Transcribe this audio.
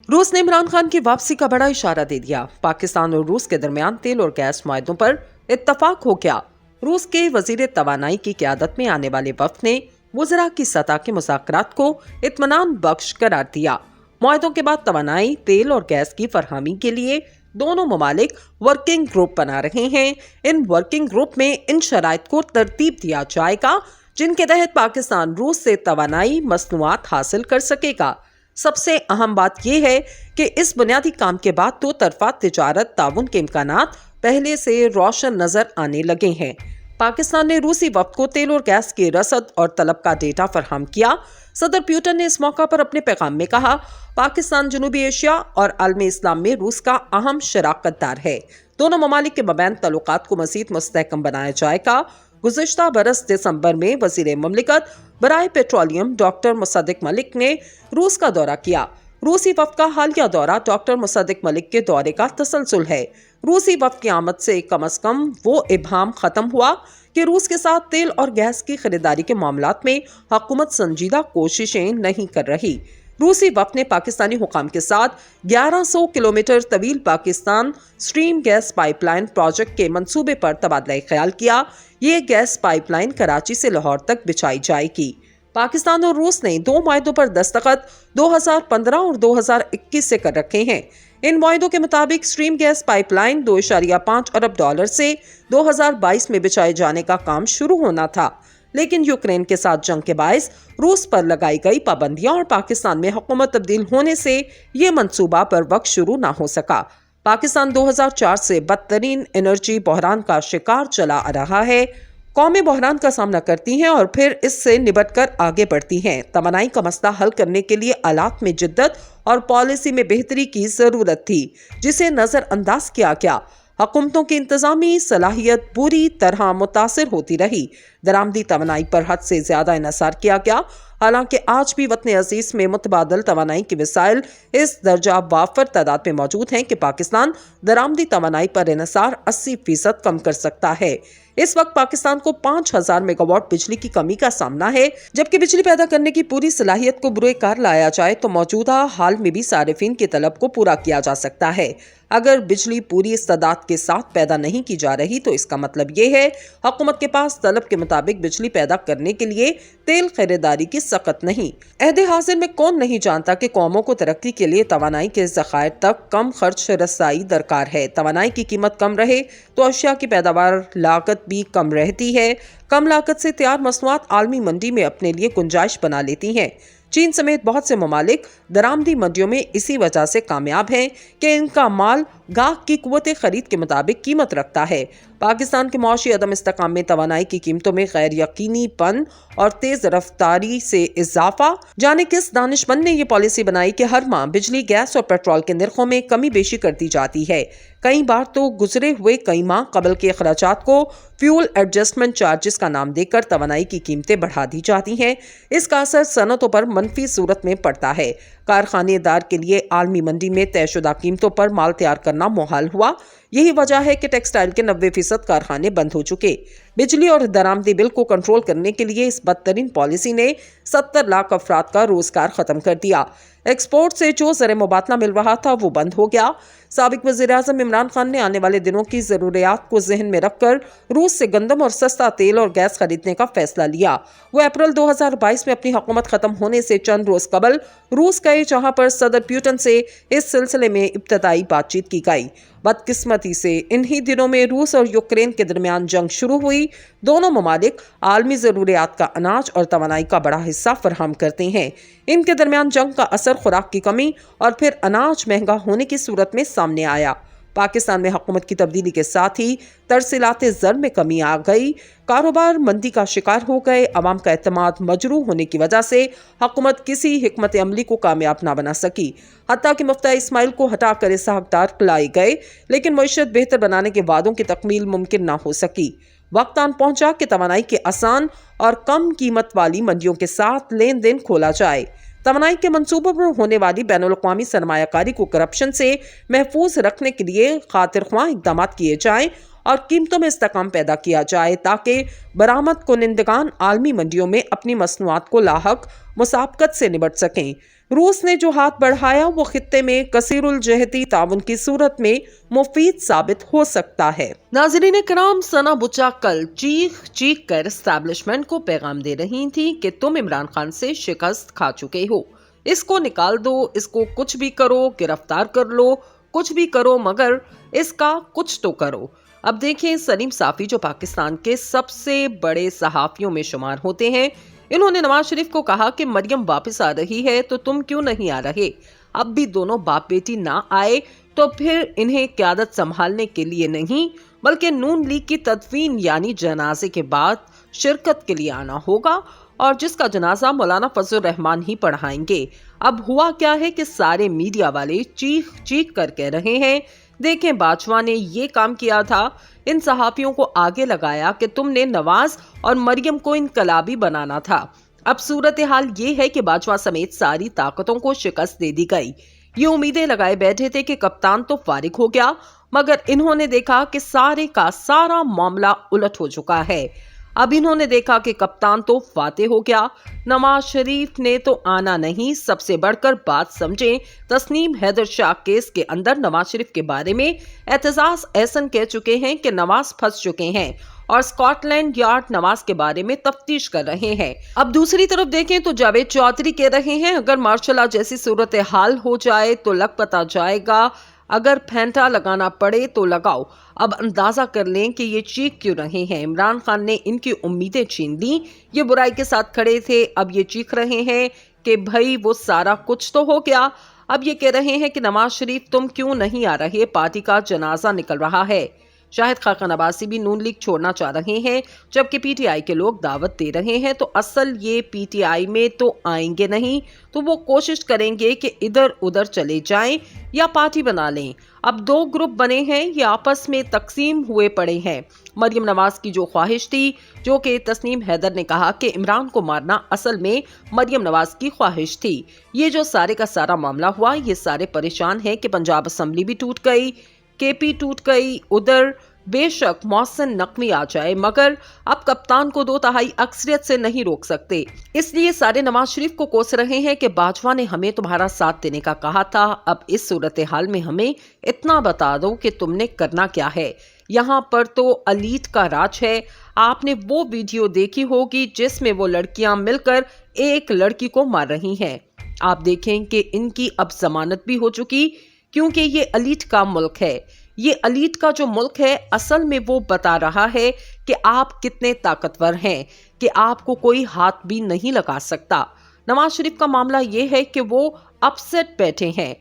रूस ने इमरान खान की वापसी का बड़ा इशारा दे दिया। पाकिस्तान और रूस के दरमियान तेल और गैस मुआहदों पर इत्तफाक हो गया। रूस के वजीर तवानाई की क़यादत में आने वाले वफ्द ने वज़रा की सतह के मुज़ाकरात को इत्मीनान बख्श करार दिया। मुआहदों के बाद तवानाई, तेल और गैस की फरहमी के लिए दोनों ममालिक वर्किंग ग्रुप बना रहे हैं। इन वर्किंग ग्रुप में इन शराइत को तरतीब दिया जाएगा जिनके तहत पाकिस्तान रूस से तवानाई मसनूआत हासिल कर सकेगा। सबसे अहम बात यह है कि इस बुनियादी काम के बाद दो तरफा तिजारत ताउन के इम्कानात पहले से रोशन नजर आने लगे हैं। पाकिस्तान ने रूसी वफ्द को तेल और गैस की रसद और तलब का डेटा फराहम किया। सदर पुतिन ने इस मौका पर अपने पैगाम में कहा, पाकिस्तान जनूबी एशिया और आलमी इस्लाम में रूस का अहम शराकतदार है। दोनों ममालिक के मबैन तल्लुकात को मज़ीद मुस्तहकम बनाया जाएगा। गुज़िश्ता बरस दिसंबर में वज़ीर मुमलिकत बराए पेट्रोलियम डॉक्टर मुसद्दिक मलिक ने रूस का दौरा किया। रूसी वफ्द का हालिया दौरा डॉक्टर मुसद्दिक मलिक के दौरे का तसलसल है। रूसी वफ्द की आमद से कम अज कम वो इबहाम खत्म हुआ कि रूस के साथ तेल और गैस की खरीदारी के मामलात में हुकूमत संजीदा कोशिशें नहीं कर रही। रूसी वफ्द ने पाकिस्तानी हुकाम के साथ 1100 किलोमीटर तवील Pakistan stream gas pipeline project के मंसूबे पर तबादला ख्याल किया। ये गैस पाइपलाइन कराची से लाहौर तक बिछाई जाएगी। पाकिस्तान और रूस ने दो मुआहदों पर दस्तखत 2015 और 2021 से कर रखे हैं। इन मुआहदों के मुताबिक स्ट्रीम गैस पाइपलाइन $2.5 अरब से 2022 में बिछाए जाने का काम शुरू होना था, लेकिन यूक्रेन के साथ जंग के बायस रूस पर लगाई गई पाबंदियां और पाकिस्तान में हुकूमत तब्दील होने से ये मंसूबा पर वक्त शुरू ना हो सका। पाकिस्तान 2004 से बदतरीन एनर्जी बहरान का शिकार चला आ रहा है। कौमें बहरान का सामना करती हैं और फिर इससे निपट कर आगे बढ़ती हैं। तवानाई का मसला हल करने के लिए आलात में जिद्दत और पॉलिसी में बेहतरी की जरूरत थी, जिसे नजरअंदाज किया गया। हुकूमतों की इंतजामी सलाहियत बुरी तरह मुतासिर होती रही। दरामदी तवानाई पर हद से ज्यादा इन्हसार किया गया। हालांकि आज भी वतन अजीज में मुतबादल तवानाई के वसाइल इस दर्जा वाफर तादाद में मौजूद हैं कि पाकिस्तान दरामदी तवानाई पर इन्हसार 80% कम कर सकता है। इस वक्त पाकिस्तान को 5000 मेगावाट बिजली की कमी का सामना है, जबकि बिजली पैदा करने की पूरी सलाहियत को बुरे कार लाया जाए तो मौजूदा हाल में भी सारिफिन की तलब को पूरा किया जा सकता है। अगर बिजली पूरी इस्तादाद के साथ पैदा नहीं की जा रही तो इसका मतलब ये है हुकूमत के पास तलब के मुताबिक बिजली पैदा करने के लिए तेल खरीदारी की सख्त नहीं। अहदे हाजिर में कौन नहीं जानता कि कौमों को तरक्की के लिए तवानाई के ज़खायर तक कम खर्च रसाई दरकार है। तवानाई की कीमत कम रहे तो अशिया की पैदावार लागत भी कम रहती है। कम लागत से तैयार मसनूआत आलमी मंडी में अपने लिए गुंजाइश बना लेती हैं। चीन समेत बहुत से ममालिक दरामदी मंडियों में इसी वजह से कामयाब हैं कि इनका माल गाहक की कुव्वत खरीद के मुताबिक कीमत रखता है। पाकिस्तान के मौशी अदम इस्तेकाम में तवानाई की कीमतों में गैर यकीनीपन और तेज रफ्तारी से इजाफा। जाने किस दानिशमंद ने ये पॉलिसी बनाई कि हर माह बिजली, गैस और पेट्रोल के निर्खों में कमी बेशी कर दी जाती है। कई बार तो गुजरे हुए कई माह कबल के अखराजात को फ्यूल एडजस्टमेंट चार्जेस का नाम देकर तवानाई की कीमतें बढ़ा दी जाती हैं। इसका असर सनतों पर मनफी सूरत में पड़ता है। कारखानेदार के लिए आलमी मंडी में तयशुदा कीमतों पर माल तैयार करना मुहाल हुआ। यही वजह है कि टेक्सटाइल के 90% कारखाने बंद हो चुके। बिजली और दरामदी बिल को कंट्रोल करने के लिए इस बदतरीन पॉलिसी ने 70 लाख अफराद का रोजगार खत्म कर दिया। एक्सपोर्ट से जो ज़र मुबादला मिल रहा था वो बंद हो गया। साबिक वज़ीर-ए-आज़म इमरान खान ने आने वाले दिनों की ज़रूरियात को ज़हन में रखकर रूस से गंदम और सस्ता तेल और गैस खरीदने का फैसला लिया। वो अप्रैल 2022 में अपनी हुकूमत खत्म होने से चंद रोज कबल रूस गए, जहां पर सदर पुतिन से इस सिलसिले में इब्तदाई बातचीत की गई। बदकिस्मती से इन्हीं दिनों में रूस और यूक्रेन के दरमियान जंग शुरू हुई। दोनों ममालिक आलमी ज़रूरियात का अनाज और तवानाई का बड़ा हिस्सा फराहम करते हैं। इनके दरमियान जंग का असर खुराक की कमी और फिर अनाज महंगा होने की सूरत में सामने आया। पाकिस्तान में हुकूमत की तब्दीली के साथ ही तरसीलाते ज़र में कमी आ गई। कारोबार मंदी का शिकार हो गए। अवाम का एतमाद मजरूह होने की वजह से हुकूमत किसी हिकमत अमली को कामयाब ना बना सकी। हत्ता कि मुफ्ती इस्माइल को हटाकर इसहाक़ लाए गए, लेकिन मईशत बेहतर बनाने के वादों की तकमील मुमकिन ना हो सकी। वक्त आन पहुंचा कि तवानाई के आसान और कम कीमत वाली मंडियों के साथ लेन देन खोला जाए। तवानाई के मंसूबों पर होने वाली बैनुल-अक़वामी सरमायाकारी को करप्शन से महफूज रखने के लिए खातिर ख्वाह इक़दाम किए जाएं और कीमतों में इस्तेकाम पैदा किया जाए ताकि बरामद कुनिंदगान आलमी मंडियों में अपनी मसनूआत को लाहक मुसाबकत से निपट सकें। रूस ने जो हाथ बढ़ाया वो खित्ते में कसीरुल जहती ताउन की सूरत में मुफीद साबित हो सकता है। नाज़रीन किराम, सना बुच्चा कल चीख चीख कर एस्टैब्लिशमेंट को पैगाम दे रही थी कि तुम इमरान खान से शिकस्त खा चुके हो, इसको निकाल दो, इसको कुछ भी करो, गिरफ्तार कर लो, कुछ भी करो, मगर इसका कुछ तो करो। अब देखें, सलीम साफी जो पाकिस्तान के सबसे बड़े सहाफियों में शुमार होते हैं, इन्होंने नवाज शरीफ को कहा कि मरियम वापस आ रही है तो तुम क्यों नहीं आ रहे। अब भी दोनों बाप बेटी ना आए तो फिर इन्हें क़यादत संभालने के लिए नहीं बल्कि नून लीग की तदफीन यानी जनाजे के बाद शिरकत के लिए आना होगा, और जिसका जनाजा मौलाना फजल रहमान ही पढ़ाएंगे। अब हुआ क्या है कि सारे मीडिया वाले चीख चीख कर कह रहे हैं, देखें बाजवा ने ये काम किया था, इन सहाफियों को आगे लगाया कि तुमने नवाज और मरियम को इनकलाबी बनाना था। अब सूरत हाल ये है कि बाजवा समेत सारी ताकतों को शिकस्त दे दी गई। ये उम्मीदें लगाए बैठे थे कि कप्तान तो फारिग हो गया, मगर इन्होंने देखा कि सारे का सारा मामला उलट हो चुका है। अब इन्होंने देखा कि कप्तान तो फातेह हो गया। नवाज शरीफ ने तो आना नहीं, सबसे बढ़कर बात समझें, तस्नीम हैदर शाह केस के अंदर नवाज शरीफ के बारे में एतजाज एहसन कह चुके हैं कि नवाज फंस चुके हैं और स्कॉटलैंड यार्ड नवाज के बारे में तफ्तीश कर रहे हैं। अब दूसरी तरफ देखें तो जावेद चौधरी कह रहे हैं, अगर मार्शल लॉ जैसी सूरत हाल हो जाए तो लग पता जाएगा, अगर फैंटा लगाना पड़े तो लगाओ। अब अंदाजा कर लें कि ये चीख क्यों रहे हैं। इमरान खान ने इनकी उम्मीदें छीन ली, ये बुराई के साथ खड़े थे, अब ये चीख रहे हैं कि भाई वो सारा कुछ तो हो गया। अब ये कह रहे हैं कि नवाज शरीफ तुम क्यों नहीं आ रहे, पार्टी का जनाजा निकल रहा है। शाहिद खाकन अब्बासी भी नून लीग छोड़ना चाह रहे हैं, जबकि पीटीआई के लोग दावत दे रहे हैं। तो असल ये पीटीआई में तो आएंगे नहीं, तो वो कोशिश करेंगे कि इधर उधर चले जाएं या पार्टी बना लें। अब दो ग्रुप बने हैं, ये आपस में तकसीम हुए पड़े हैं। मरियम नवाज की जो ख्वाहिश थी, जो कि तस्नीम हैदर ने कहा कि इमरान को मारना, असल में मरियम नवाज की ख्वाहिश थी। ये जो सारे का सारा मामला हुआ, ये सारे परेशान हैं कि पंजाब असम्बली भी टूट गई, केपी टूट गई, उधर बेशक मोहसिन नकवी आ जाए, मगर अब कप्तान को 2/3 अक्सरियत से नहीं रोक सकते। इसलिए सारे नवाज शरीफ को कोस रहे हैं कि बाजवा ने हमें तुम्हारा साथ देने का कहा था, अब इस सूरत हाल में हमें इतना बता दो कि तुमने करना क्या है। यहाँ पर तो अलीट का राज है। आपने वो वीडियो देखी होगी जिसमें वो लड़कियां मिलकर एक लड़की को मार रही हैं। आप देखें कि इनकी अब जमानत भी हो चुकी, क्योंकि ये अलीट का मुल्क है। ये अलीट का जो मुल्क है, असल में वो बता रहा है कि आप कितने ताकतवर हैं, कि आपको कोई हाथ भी नहीं लगा सकता। नवाज शरीफ का मामला ये है कि वो अपसेट बैठे हैं।